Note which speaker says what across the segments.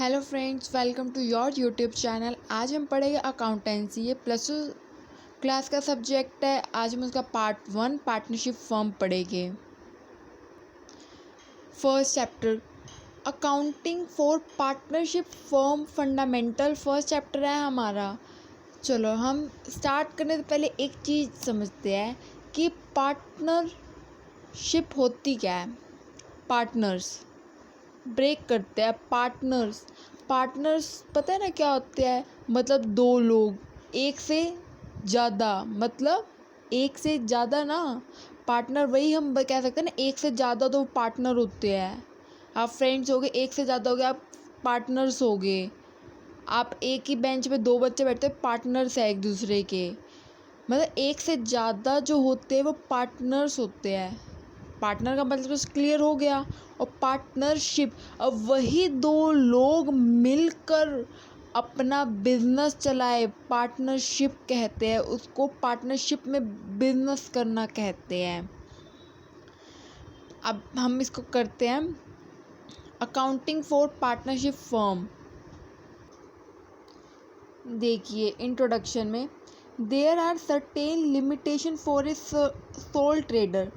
Speaker 1: Hello friends, welcome to your YouTube channel. आज हम पढ़ेंगे अकाउंटेंसी। ये प्लस टू क्लास का सब्जेक्ट है। आज हम उसका पार्ट 1 पार्टनरशिप फर्म पढ़ेंगे। First chapter accounting for partnership firm fundamental first chapter है हमारा। चलो हम स्टार्ट करने से पहले एक चीज़ समझते हैं कि पार्टनरशिप होती क्या है। पार्टनर्स ब्रेक करते हैं। पार्टनर्स पता है ना क्या होते हैं? मतलब दो लोग, एक से ज़्यादा, मतलब एक से ज़्यादा ना। पार्टनर वही हम कह सकते हैं ना, एक से ज़्यादा दो पार्टनर होते हैं। आप फ्रेंड्स हो गए, एक से ज़्यादा हो गए, आप पार्टनर्स हो गए। आप एक ही बेंच पे दो बच्चे बैठते हैं, पार्टनर्स है एक दूसरे के। मतलब एक से ज़्यादा जो होते हैं वो पार्टनर्स होते हैं। पार्टनर का मतलब क्लियर हो गया। और पार्टनरशिप, अब वही दो लोग मिलकर अपना बिजनेस चलाए, पार्टनरशिप कहते हैं उसको। पार्टनरशिप में बिजनेस करना कहते हैं। अब हम इसको करते हैं अकाउंटिंग फॉर पार्टनरशिप फर्म। देखिए इंट्रोडक्शन में, there are certain limitation for a sole trader.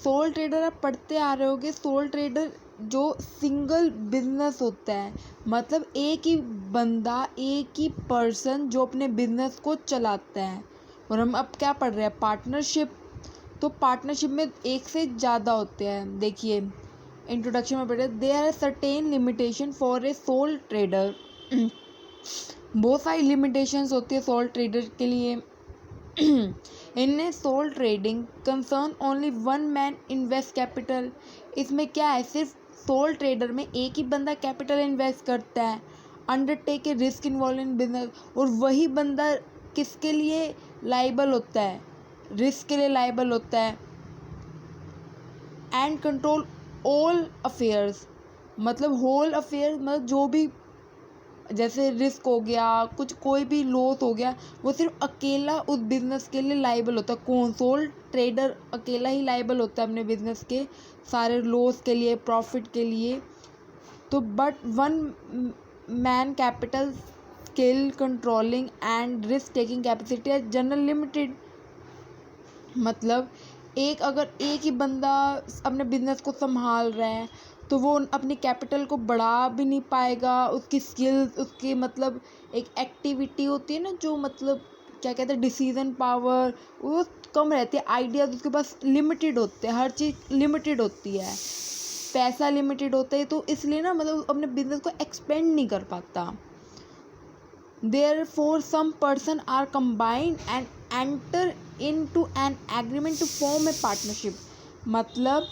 Speaker 1: Sole trader आप पढ़ते आ रहे होगे। सोल ट्रेडर जो सिंगल बिजनेस होता है, मतलब एक ही बंदा, एक ही पर्सन जो अपने बिजनेस को चलाता है। और हम अब क्या पढ़ रहे हैं? पार्टनरशिप। तो पार्टनरशिप में एक से ज़्यादा होते हैं। देखिए इंट्रोडक्शन में पढ़े, there are certain limitation for a sole trader. बहुत सारी लिमिटेशंस होती है सोल ट्रेडर के लिए। In sole trading concern only one man invest capital. इसमें क्या है? सिर्फ सोल ट्रेडर में एक ही बंदा कैपिटल इन्वेस्ट करता है। Undertake A risk involve in business. और वही बंदा किसके लिए लाइबल होता है? रिस्क के लिए लाइबल होता है। एंड कंट्रोल ऑल अफेयर्स, मतलब होल अफेयर, मतलब जो भी जैसे रिस्क हो गया, कुछ कोई भी लॉस हो गया, वो सिर्फ अकेला उस बिज़नेस के लिए लाइबल होता है। कौन? सोल ट्रेडर अकेला ही लाइबल होता है अपने बिज़नेस के सारे लॉस के लिए, प्रॉफिट के लिए। तो but one man capital skill controlling and risk taking capacity है जनरल लिमिटेड। मतलब अगर एक ही बंदा अपने बिजनेस को संभाल रहा है तो वो अपनी कैपिटल को बढ़ा भी नहीं पाएगा। उसकी स्किल्स, उसकी मतलब एक एक्टिविटी होती है ना, जो मतलब क्या कहते हैं, डिसीजन पावर, वो कम रहती है। आइडियाज़ उसके पास लिमिटेड होते हैं। हर चीज़ लिमिटेड होती है। पैसा लिमिटेड होता है, तो इसलिए ना मतलब अपने बिजनेस को एक्सपेंड नहीं कर पाता। Therefore, some person are combined and enter into an agreement to form a partnership। मतलब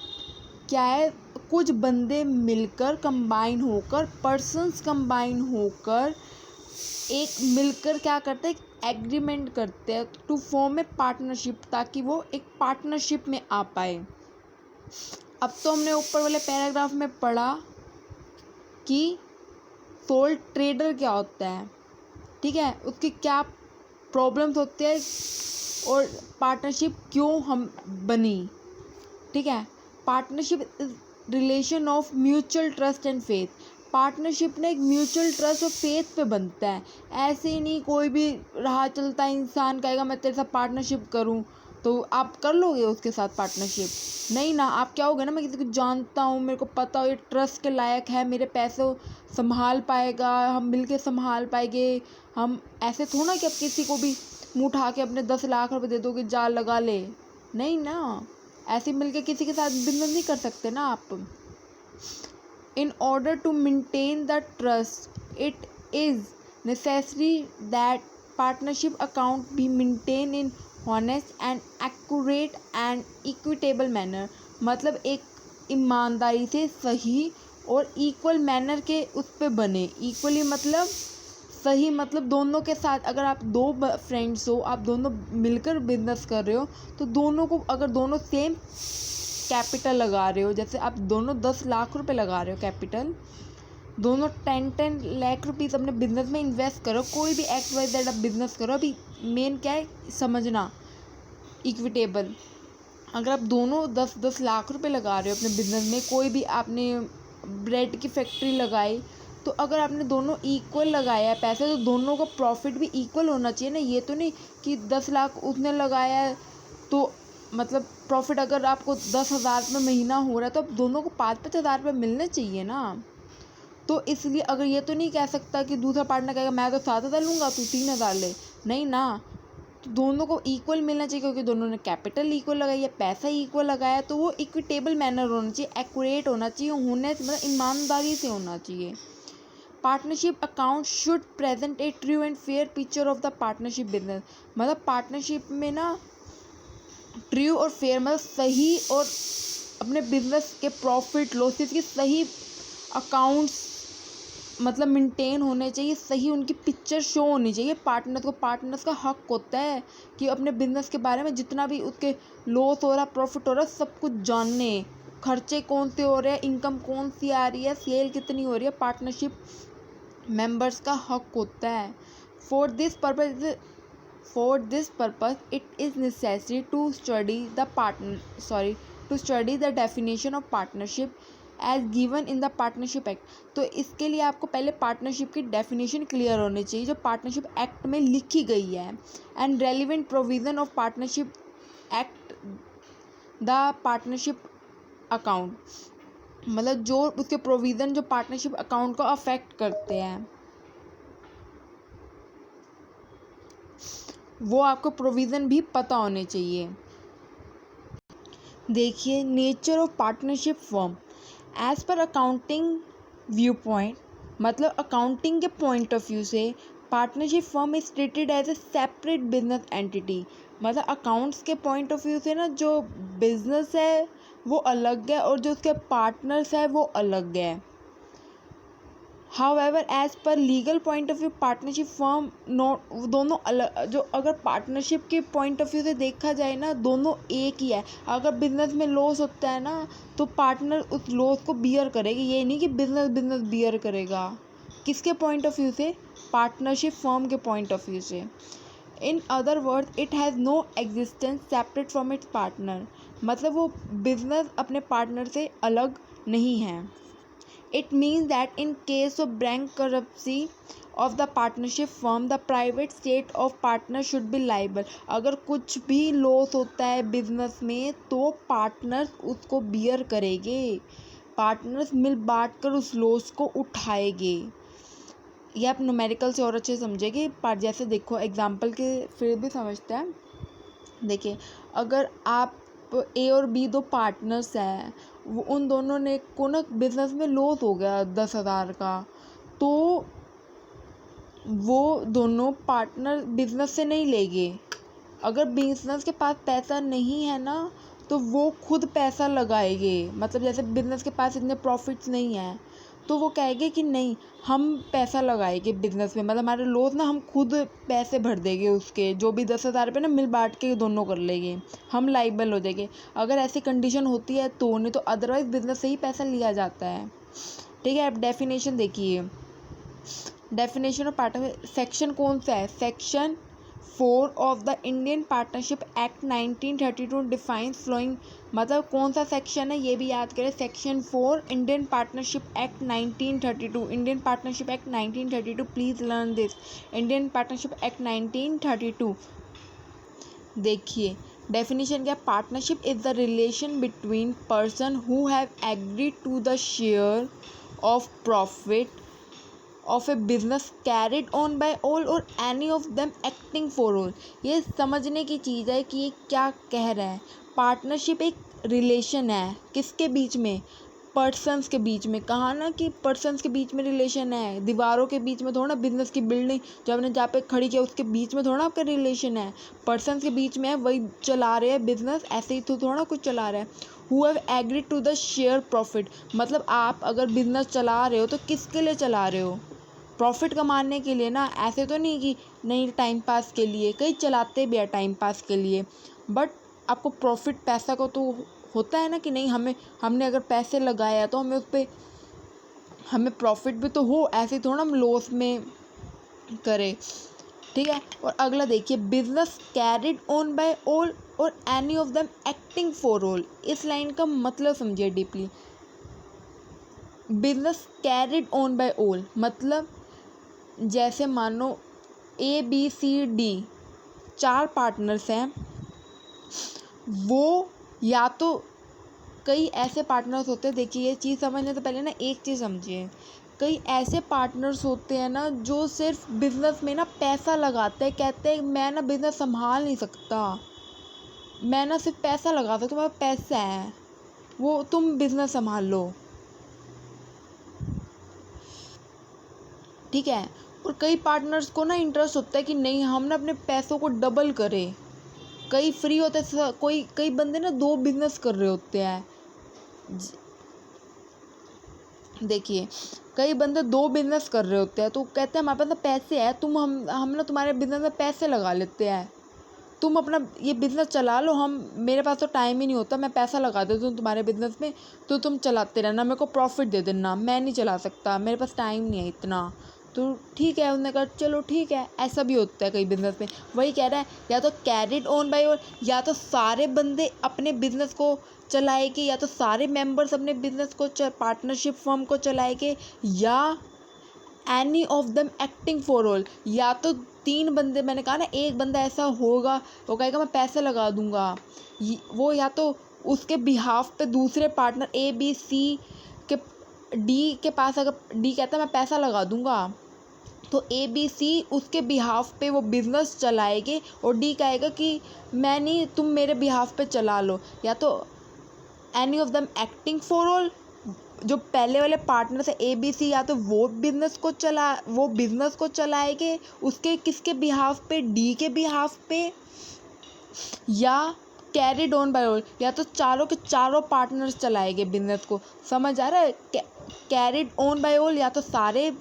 Speaker 1: क्या है? कुछ बंदे मिलकर, कंबाइन होकर, पर्सन्स कंबाइन होकर एक मिलकर क्या करते हैं? एग्रीमेंट करते हैं टू फॉर्म ए पार्टनरशिप, ताकि वो एक पार्टनरशिप में आ पाए। अब तो हमने ऊपर वाले पैराग्राफ में पढ़ा कि सोल ट्रेडर क्या होता है, ठीक है, उसकी क्या प्रॉब्लम्स होते हैं और पार्टनरशिप क्यों हम बनी। ठीक है, partnership relation of mutual trust and faith. Partnership ना एक म्यूचुअल ट्रस्ट और फेथ पे बनता है। ऐसे ही नहीं कोई भी राह चलता इंसान कहेगा मैं तेरे साथ पार्टनरशिप करूं तो आप कर लोगे उसके साथ पार्टनरशिप? नहीं ना। आप क्या होगा ना, मैं किसी को जानता हूँ, मेरे को पता हो ये ट्रस्ट के लायक है, मेरे पैसे संभाल पाएगा, हम मिलके संभाल पाएंगे। हम ऐसे थोड़ा कि अब किसी को भी मुँह उठा के अपने 10 लाख रुपए दे दोगे, जा लगा ले। नहीं ना, ऐसे मिलके किसी के साथ बिजनेस नहीं कर सकते ना आप। In order to maintain the trust, it is necessary that partnership account be maintained in honest and accurate and equitable manner। मतलब एक ईमानदारी से सही और इक्वल मैनर के उस पे बने। इक्वली मतलब सही, मतलब दोनों के साथ। अगर आप दो फ्रेंड्स हो, आप दोनों मिलकर बिजनेस कर रहे हो, तो दोनों को अगर दोनों सेम कैपिटल लगा रहे हो, जैसे आप दोनों 10 लाख रुपए लगा रहे हो कैपिटल, दोनों 10 लाख रुपीज़ अपने बिजनेस में इन्वेस्ट करो। कोई भी XYZ आप बिजनेस करो। अभी मेन क्या है समझना, इक्विटेबल। अगर आप दोनों 10 लाख रुपए लगा रहे हो अपने बिजनेस में, कोई भी आपने ब्रेड की फैक्ट्री लगाई तो अगर आपने दोनों इक्वल लगाया है पैसे, तो दोनों का प्रॉफिट भी इक्वल होना चाहिए ना। ये तो नहीं कि 10 लाख उसने लगाया है तो मतलब प्रॉफिट अगर आपको 10,000 रुपये महीना हो रहा है तो अब दोनों को 5-5 हज़ार रुपये मिलने चाहिए ना। तो इसलिए अगर ये तो नहीं कह सकता कि दूसरा पार्टनर कहेगा मैं तो 7,000 लूँगा तू 3,000 ले, नहीं ना। तो दोनों को इक्वल मिलना चाहिए, क्योंकि दोनों ने कैपिटल इक्वल लगाई है, पैसा इक्वल लगाया, तो वो इक्विटेबल मैनर होना चाहिए, एक्यूरेट होना चाहिए, होने मतलब ईमानदारी से होना चाहिए। Partnership account should present A true and fair picture of the partnership business. मतलब पार्टनरशिप में ना ट्रू और फेयर मतलब सही और अपने बिजनेस के प्रॉफिट लॉसेस की सही अकाउंट्स मतलब मेंटेन होने चाहिए, सही उनकी पिक्चर शो होनी चाहिए। पार्टनर्स का हक होता है कि अपने बिजनेस के बारे में जितना भी उसके लॉस हो रहा प्रॉफिट हो रहा सब कुछ जानने, खर्चे कौन से हो रहे हैं, इनकम कौन सी आ रही है, सेल कितनी हो रही है, पार्टनरशिप मेंबर्स का हक होता है। For this purpose it is necessary to study the definition of partnership as given in the partnership act. तो इसके लिए आपको पहले पार्टनरशिप की डेफिनेशन क्लियर होनी चाहिए जो पार्टनरशिप एक्ट में लिखी गई है, and relevant provision of partnership act the partnership account. मतलब जो उसके प्रोविज़न जो पार्टनरशिप अकाउंट को अफेक्ट करते हैं वो आपको प्रोविज़न भी पता होने चाहिए। देखिए nature of partnership firm as per accounting view point, मतलब अकाउंटिंग के पॉइंट ऑफ व्यू से partnership firm is treated as a separate business entity. मतलब अकाउंट्स के पॉइंट ऑफ व्यू से ना जो बिजनेस है वो अलग है और जो उसके पार्टनर्स है वो अलग है। However as per legal point of view partnership firm दोनों अलग, जो अगर पार्टनरशिप के पॉइंट ऑफ व्यू से देखा जाए ना दोनों एक ही है। अगर बिजनेस में लॉस होता है ना तो पार्टनर उस लॉस को बियर करेगी, ये नहीं कि बिजनेस बियर करेगा। किसके पॉइंट ऑफ व्यू से? पार्टनरशिप फर्म के पॉइंट ऑफ व्यू से। In other words it has no existence separate from its partner. मतलब वो बिजनेस अपने पार्टनर से अलग नहीं है। It means that in case of bankruptcy of the partnership firm, the private state of partner should be liable। अगर कुछ भी लॉस होता है बिजनेस में तो पार्टनर्स उसको बियर करेंगे, पार्टनर्स मिल बांट कर उस लॉस को उठाएंगे। ये आप न्यूमेरिकल से और अच्छे से समझेंगे। पर जैसे देखो एग्जाम्पल के फिर भी समझते हैं। देखिए अगर आप ए और बी दो पार्टनर्स हैं, वो उन दोनों ने को ना बिजनेस में लॉस हो गया 10,000 का, तो वो दोनों पार्टनर बिजनेस से नहीं लेंगे। अगर बिजनेस के पास पैसा नहीं है ना तो वो खुद पैसा लगाएंगे। मतलब जैसे बिजनेस के पास इतने प्रॉफिट्स नहीं है तो वो कहेंगे कि नहीं हम पैसा लगाएंगे बिजनेस में, मतलब हमारे लॉस ना हम खुद पैसे भर देंगे, उसके जो भी 10,000 रुपये ना मिल बांट के दोनों कर लेंगे, हम लाइबल हो जाएंगे। अगर ऐसी कंडीशन होती है तो, नहीं तो अदरवाइज बिजनेस से ही पैसा लिया जाता है। ठीक है, अब डेफिनेशन देखिए। डेफिनेशन ऑफ पार्टनर सेक्शन कौन सा है? Section 4 of the Indian partnership act 1932 defines following. मतलब कौन सा सेक्शन है ये भी याद करें। Section 4 Indian partnership act 1932। Indian partnership act 1932, please learn this. Indian partnership act 1932। देखिए डेफिनेशन क्या? Partnership is the relation between person who have agreed to the share of profit of a business carried on by all or any of them acting for all। ये समझने की चीज़ है कि ये क्या कह रहा है। पार्टनरशिप एक रिलेशन है किसके बीच में? पर्सन्स के बीच में। कहा ना कि पर्सन्स के बीच में रिलेशन है, दीवारों के बीच में थोड़ा ना। बिजनेस की बिल्डिंग जो हमने जहाँ पे खड़ी किया उसके बीच में थोड़ा आपका रिलेशन है, पर्सन्स के बीच में है, वही चला रहे हैं बिजनेस, ऐसे ही तो थोड़ा कुछ चला रहा है। Who have agreed to the share profit, मतलब आप अगर बिजनेस चला रहे हो तो किसके लिए चला रहे हो? प्रॉफिट कमाने के लिए ना। ऐसे तो नहीं कि नहीं टाइम पास के लिए, कई चलाते भी है टाइम पास के लिए, बट आपको प्रॉफिट पैसा को तो होता है ना कि नहीं हमने अगर पैसे लगाया तो हमें उस पर हमें प्रॉफिट भी तो हो, ऐसे थोड़ा हम लॉस में करें। ठीक है, और अगला देखिए business carried on by all or any of them acting for all. इस लाइन का मतलब समझिए deeply. Business carried on by all, मतलब जैसे मानो ABCD 4 पार्टनर्स हैं, वो या तो कई ऐसे पार्टनर्स होते हैं, देखिए ये चीज़ समझने से पहले ना एक चीज़ समझिए, कई ऐसे पार्टनर्स होते हैं ना जो सिर्फ बिजनेस में ना पैसा लगाते हैं, कहते हैं मैं ना बिजनेस संभाल नहीं सकता, मैं ना सिर्फ पैसा लगा सकता, तुम्हारा पैसा है, वो तुम बिजनेस संभाल लो, ठीक है। और कई पार्टनर्स को ना इंटरेस्ट होता है कि नहीं हम ना अपने पैसों को डबल करें, कई फ्री होते हैं, कई बंदे ना 2 बिजनेस कर रहे होते हैं, देखिए कई बंदे 2 बिजनेस कर रहे होते हैं, तो कहते हैं हमारे पास ना पैसे है, हम ना तुम्हारे बिजनेस में पैसे लगा लेते हैं, तुम अपना ये बिजनेस चला लो, हम मेरे पास तो टाइम ही नहीं होता, मैं पैसा लगा देती हूँ तुम्हारे बिजनेस में, तो तुम चलाते रहना, मेरे को प्रॉफिट दे देना, मैं नहीं चला सकता, मेरे पास टाइम नहीं है इतना, तो ठीक है। उन्होंने कहा चलो ठीक है, ऐसा भी होता है कई बिजनेस में। वही कह रहा है या तो कैरिड ऑन बाय ऑल, या तो सारे बंदे अपने बिजनेस को चलाएंगे, या तो सारे मेंबर्स अपने बिजनेस को पार्टनरशिप फर्म को चलाएंगे, या any of them acting for all, या तो 3 बंदे, मैंने कहा ना एक बंदा ऐसा होगा वो कहेगा मैं पैसे लगा दूंगा, वो या तो उसके बिहाफ पे दूसरे पार्टनर ABC के D के पास, अगर D कहता है मैं पैसा लगा दूंगा, तो ABC उसके बिहाफ पे वो बिजनेस चलाएंगे, और D कहेगा कि मैं नहीं, तुम मेरे बिहाफ पे चला लो, या तो any of them acting for all, जो पहले वाले पार्टनर है ABC, या तो वो बिजनेस को चलाएंगे उसके किसके बिहाफ पे, D के बिहाफ पे, या कैरिड ऑन बाय ऑल, या तो चारों के चारों पार्टनर्स चलाएंगे बिजनेस को, समझ आ रहा है। कैरिड ऑन बाय ऑल, या तो सारे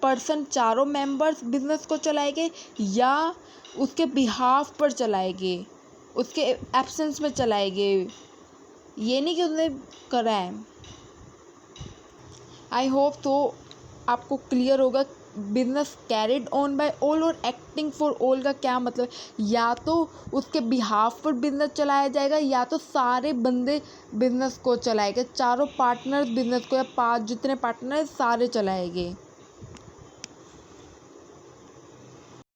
Speaker 1: पर्सन चारों मेंबर्स बिजनेस को चलाएंगे, या उसके बिहाफ पर चलाएंगे, उसके एब्सेंस में चलाएंगे, ये नहीं कि उसने करा है। आई होप तो आपको क्लियर होगा business carried on by all और एक्टिंग फॉर ऑल का क्या मतलब, या तो उसके बिहाफ पर बिजनेस चलाया जाएगा, या तो सारे बंदे बिजनेस को चलाएंगे, चारों पार्टनर्स बिजनेस को, या 5 जितने पार्टनर सारे चलाएंगे।